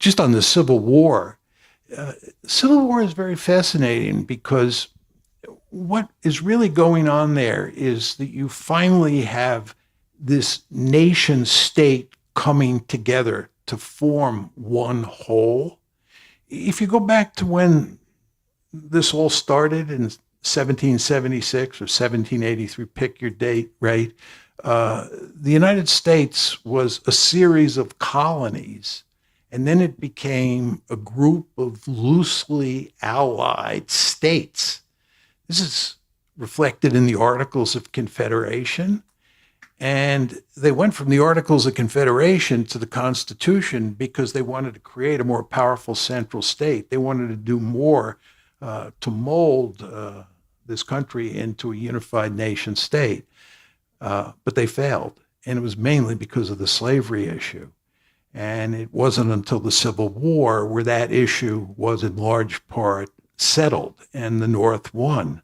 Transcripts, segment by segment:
just on the Civil War, Civil War is very fascinating because what is really going on there is that you finally have this nation state coming together to form one whole. If you go back to when this all started in 1776 or 1783, pick your date, right? The United States was a series of colonies, and then it became a group of loosely allied states. This is reflected in the Articles of Confederation. And they went from the Articles of Confederation to the Constitution because they wanted to create a more powerful central state. They wanted to do more to mold this country into a unified nation state. But they failed. And it was mainly because of the slavery issue. And it wasn't until the Civil War where that issue was in large part settled and the North won.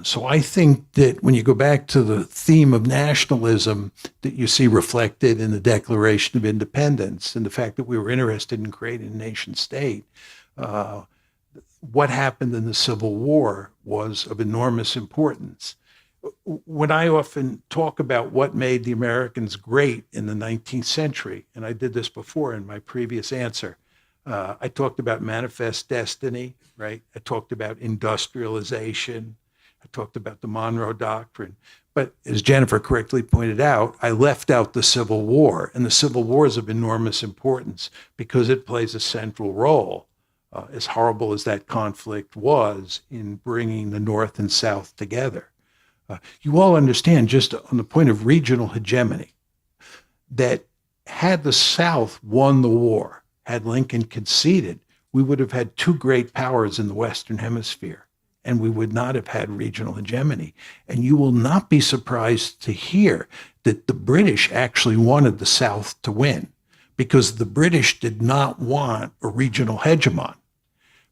So I think that when you go back to the theme of nationalism that you see reflected in the Declaration of Independence and the fact that we were interested in creating a nation state, what happened in the Civil War was of enormous importance. When I often talk about what made the Americans great in the 19th century, and I did this before in my previous answer, I talked about manifest destiny, right? I talked about industrialization. I talked about the Monroe Doctrine. But as Jennifer correctly pointed out, I left out the Civil War. And the Civil War is of enormous importance because it plays a central role, as horrible as that conflict was, in bringing the North and South together. You all understand, just on the point of regional hegemony, that had the South won the war, had Lincoln conceded, we would have had two great powers in the Western Hemisphere, and we would not have had regional hegemony. And you will not be surprised to hear that the British actually wanted the South to win, because the British did not want a regional hegemon.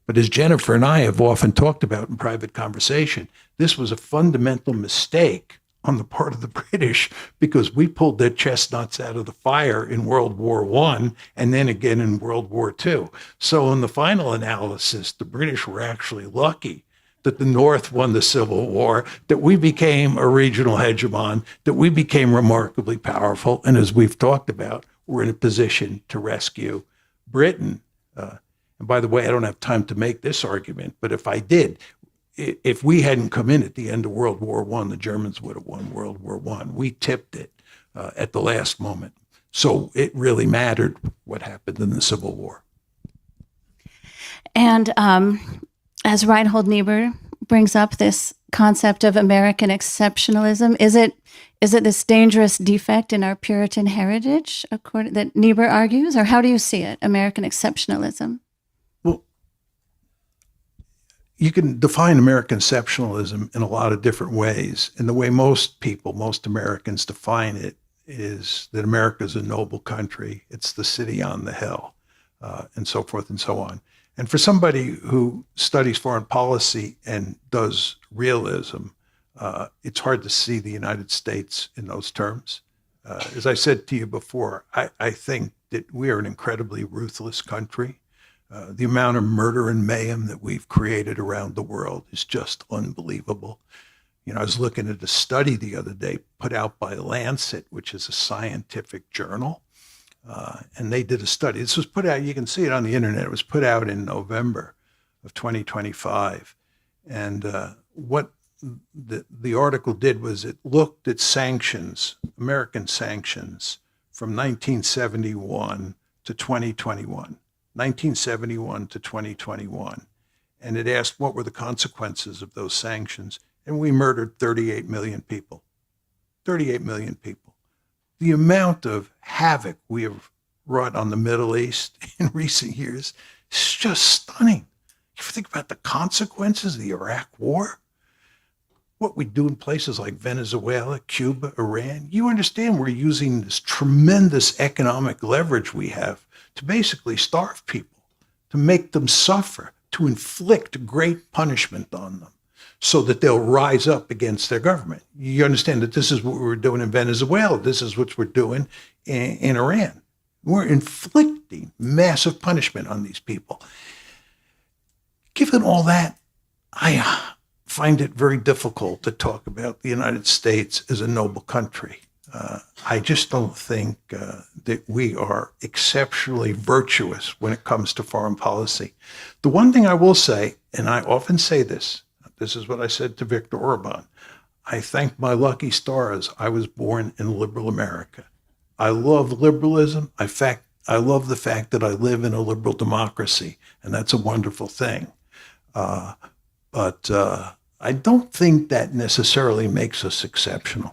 But as Jennifer and I have often talked about in private conversation, this was a fundamental mistake on the part of the British because we pulled their chestnuts out of the fire in World War I and then again in World War II. So in the final analysis, the British were actually lucky that the North won the Civil War, that we became a regional hegemon, that we became remarkably powerful. And as we've talked about, we're in a position to rescue Britain. And by the way, I don't have time to make this argument, but if I did, if we hadn't come in at the end of World War I, the Germans would have won World War I. We tipped it at the last moment. So it really mattered what happened in the Civil War. And as Reinhold Niebuhr brings up this concept of American exceptionalism, is it this dangerous defect in our Puritan heritage, according that Niebuhr argues, or how do you see it, American exceptionalism? Well, you can define American exceptionalism in a lot of different ways. And the way most Americans define it is that America is a noble country. It's the city on the hill, and so forth and so on. And for somebody who studies foreign policy and does realism, it's hard to see the United States in those terms. As I said to you before, I think that we are an incredibly ruthless country. The amount of murder and mayhem that we've created around the world is just unbelievable. You know, I was looking at a study the other day put out by Lancet, which is a scientific journal. And they did a study. This was put out, you can see it on the internet. It was put out in November of 2025. And what the article did was it looked at sanctions, American sanctions, from 1971 to 2021. 1971 to 2021. And it asked what were the consequences of those sanctions. And we murdered 38 million people. 38 million people. The amount of havoc we have wrought on the Middle East in recent years is just stunning. If you think about the consequences of the Iraq War, what we do in places like Venezuela, Cuba, Iran, you understand we're using this tremendous economic leverage we have to basically starve people, to make them suffer, to inflict great punishment on them so that they'll rise up against their government. You understand that this is what we're doing in Venezuela. This is what we're doing in Iran. We're inflicting massive punishment on these people. Given all that, I find it very difficult to talk about the United States as a noble country. I just don't think that we are exceptionally virtuous when it comes to foreign policy. The one thing I will say, and I often say this is what I said to Viktor Orban. I thank my lucky stars I was born in liberal America. I love liberalism. I love the fact that I live in a liberal democracy, and that's a wonderful thing. But I don't think that necessarily makes us exceptional.